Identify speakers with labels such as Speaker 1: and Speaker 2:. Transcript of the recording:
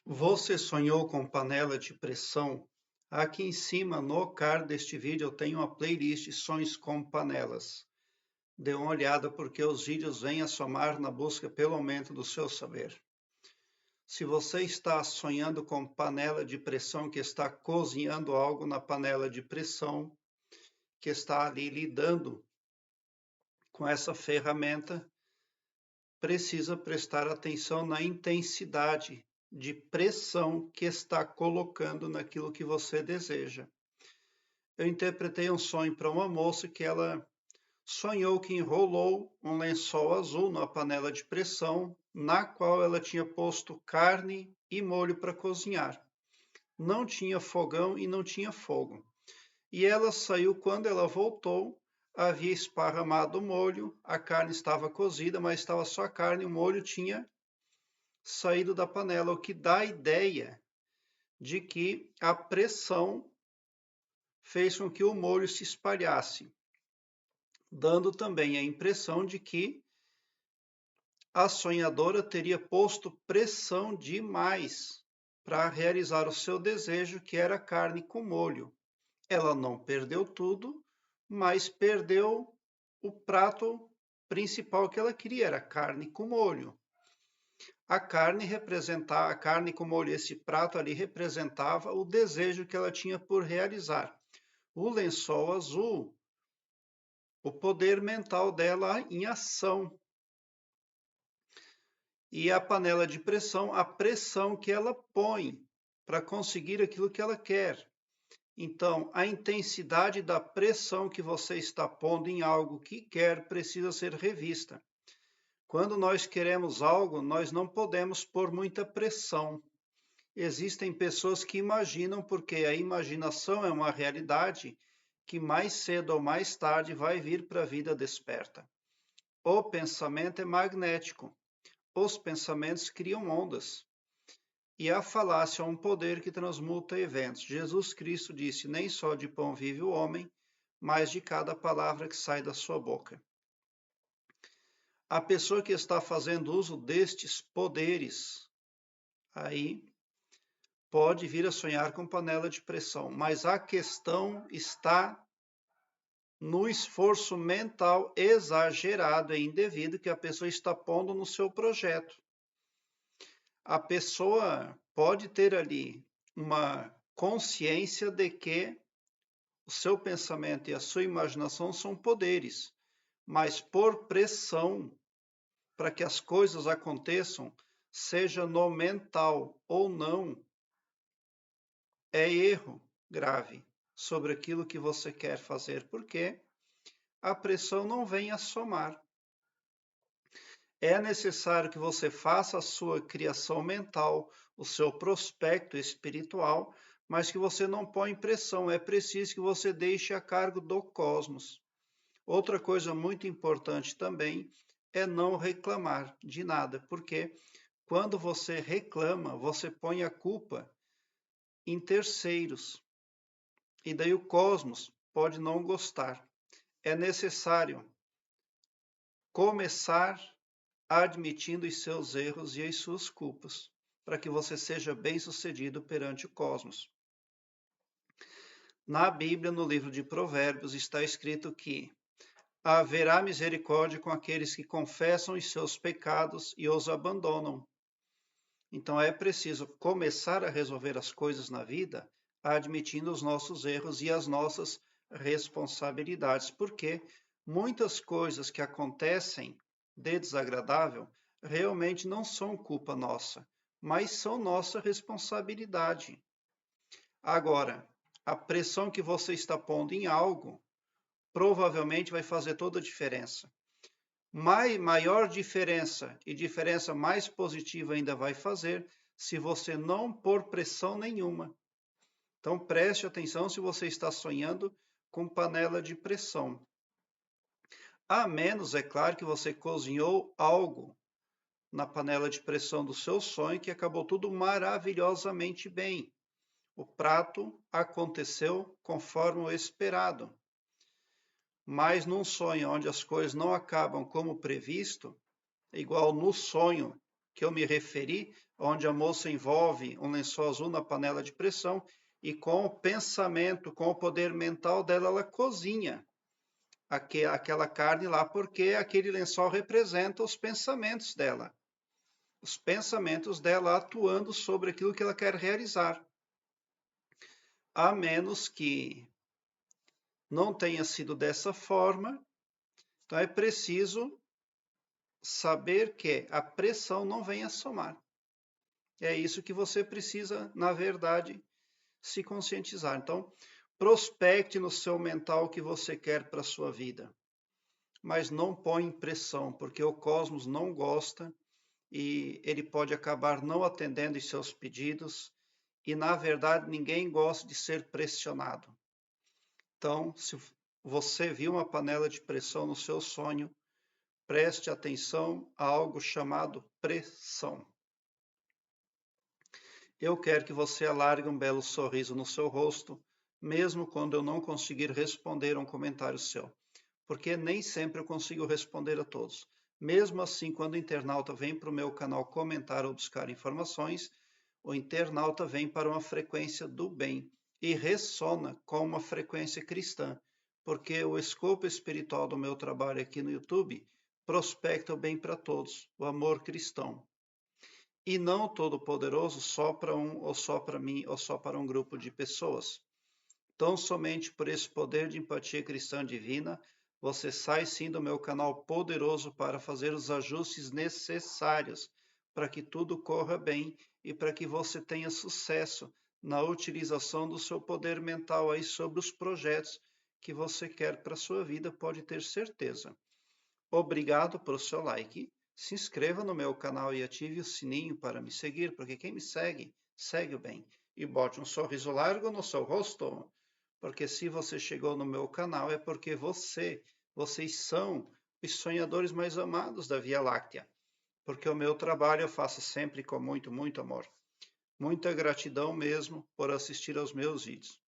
Speaker 1: Você sonhou com panela de pressão? Aqui em cima, no card deste vídeo, eu tenho uma playlist Sonhos com Panelas. Dê uma olhada porque os vídeos vêm a somar na busca pelo aumento do seu saber. Se você está sonhando com panela de pressão, que está cozinhando algo na panela de pressão, que está ali lidando com essa ferramenta, precisa prestar atenção na intensidade de pressão que está colocando naquilo que você deseja. Eu interpretei um sonho para uma moça que ela sonhou que enrolou um lençol azul numa panela de pressão, na qual ela tinha posto carne e molho para cozinhar. Não tinha fogão e não tinha fogo. E ela saiu, quando ela voltou, havia esparramado o molho, a carne estava cozida, mas estava só a carne, o molho tinha saído da panela, o que dá a ideia de que a pressão fez com que o molho se espalhasse, dando também a impressão de que a sonhadora teria posto pressão demais para realizar o seu desejo, que era carne com molho. Ela não perdeu tudo, mas perdeu o prato principal que ela queria, era carne com molho. A carne com molho, esse prato ali representava o desejo que ela tinha por realizar. O lençol azul, o poder mental dela em ação. E a panela de pressão, a pressão que ela põe para conseguir aquilo que ela quer. Então, a intensidade da pressão que você está pondo em algo que quer precisa ser revista. Quando nós queremos algo, nós não podemos pôr muita pressão. Existem pessoas que imaginam, porque a imaginação é uma realidade que mais cedo ou mais tarde vai vir para a vida desperta. O pensamento é magnético. Os pensamentos criam ondas. E a falácia é um poder que transmuta eventos. Jesus Cristo disse: nem só de pão vive o homem, mas de cada palavra que sai da sua boca. A pessoa que está fazendo uso destes poderes, aí pode vir a sonhar com panela de pressão, mas a questão está no esforço mental exagerado e indevido que a pessoa está pondo no seu projeto. A pessoa pode ter ali uma consciência de que o seu pensamento e a sua imaginação são poderes, mas por pressão para que as coisas aconteçam, seja no mental ou não, é erro grave sobre aquilo que você quer fazer, porque a pressão não vem a somar. É necessário que você faça a sua criação mental, o seu prospecto espiritual, mas que você não põe pressão. É preciso que você deixe a cargo do cosmos. Outra coisa muito importante também é não reclamar de nada, porque quando você reclama, você põe a culpa em terceiros. E daí o cosmos pode não gostar. É necessário começar admitindo os seus erros e as suas culpas, para que você seja bem-sucedido perante o cosmos. Na Bíblia, no livro de Provérbios, está escrito que haverá misericórdia com aqueles que confessam os seus pecados e os abandonam. Então é preciso começar a resolver as coisas na vida admitindo os nossos erros e as nossas responsabilidades, porque muitas coisas que acontecem de desagradável realmente não são culpa nossa, mas são nossa responsabilidade. Agora, a pressão que você está pondo em algo provavelmente vai fazer toda a diferença. Maior diferença e diferença mais positiva ainda vai fazer se você não pôr pressão nenhuma. Então preste atenção se você está sonhando com panela de pressão. A menos, é claro, que você cozinhou algo na panela de pressão do seu sonho que acabou tudo maravilhosamente bem. O prato aconteceu conforme o esperado. Mas num sonho onde as coisas não acabam como previsto, igual no sonho que eu me referi, onde a moça envolve um lençol azul na panela de pressão e com o pensamento, com o poder mental dela, ela cozinha aquela carne lá, porque aquele lençol representa os pensamentos dela. Os pensamentos dela atuando sobre aquilo que ela quer realizar. A menos que não tenha sido dessa forma, então é preciso saber que a pressão não vem a somar. É isso que você precisa, na verdade, se conscientizar. Então, prospecte no seu mental o que você quer para a sua vida, mas não põe pressão, porque o cosmos não gosta e ele pode acabar não atendendo os seus pedidos e, na verdade, ninguém gosta de ser pressionado. Então, se você viu uma panela de pressão no seu sonho, preste atenção a algo chamado pressão. Eu quero que você alargue um belo sorriso no seu rosto, mesmo quando eu não conseguir responder a um comentário seu, porque nem sempre eu consigo responder a todos. Mesmo assim, quando o internauta vem para o meu canal comentar ou buscar informações, o internauta vem para uma frequência do bem e ressona com uma frequência cristã, porque o escopo espiritual do meu trabalho aqui no YouTube prospecta o bem para todos, o amor cristão. E não o Todo-Poderoso só para um, ou só para mim, ou só para um grupo de pessoas. Tão somente por esse poder de empatia cristã divina, você sai sim do meu canal poderoso para fazer os ajustes necessários para que tudo corra bem e para que você tenha sucesso na utilização do seu poder mental aí sobre os projetos que você quer para a sua vida, pode ter certeza. Obrigado pelo seu like, se inscreva no meu canal e ative o sininho para me seguir, porque quem me segue, segue o bem. E bote um sorriso largo no seu rosto, porque se você chegou no meu canal é porque vocês são os sonhadores mais amados da Via Láctea, porque o meu trabalho eu faço sempre com muito, muito amor. Muita gratidão mesmo por assistir aos meus vídeos.